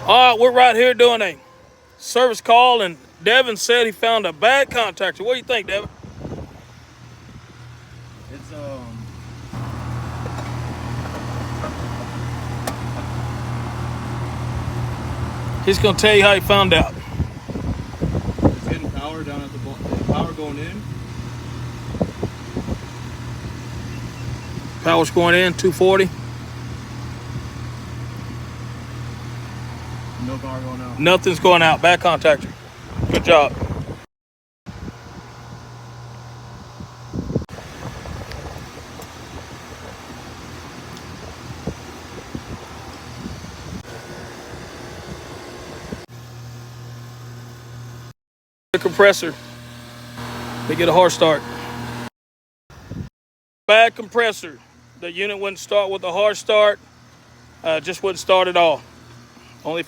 All right, we're right here doing a service call, and Devin said he found a bad contactor. What do you think, Devin? It's He's gonna tell you how he found out. it's getting power down at the power going in. Power's going in, 240. No power going out. Nothing's going out. Bad contactor. Good job. The compressor. They get a hard start. Bad compressor. The unit wouldn't start with a hard start. Just wouldn't start at all. Only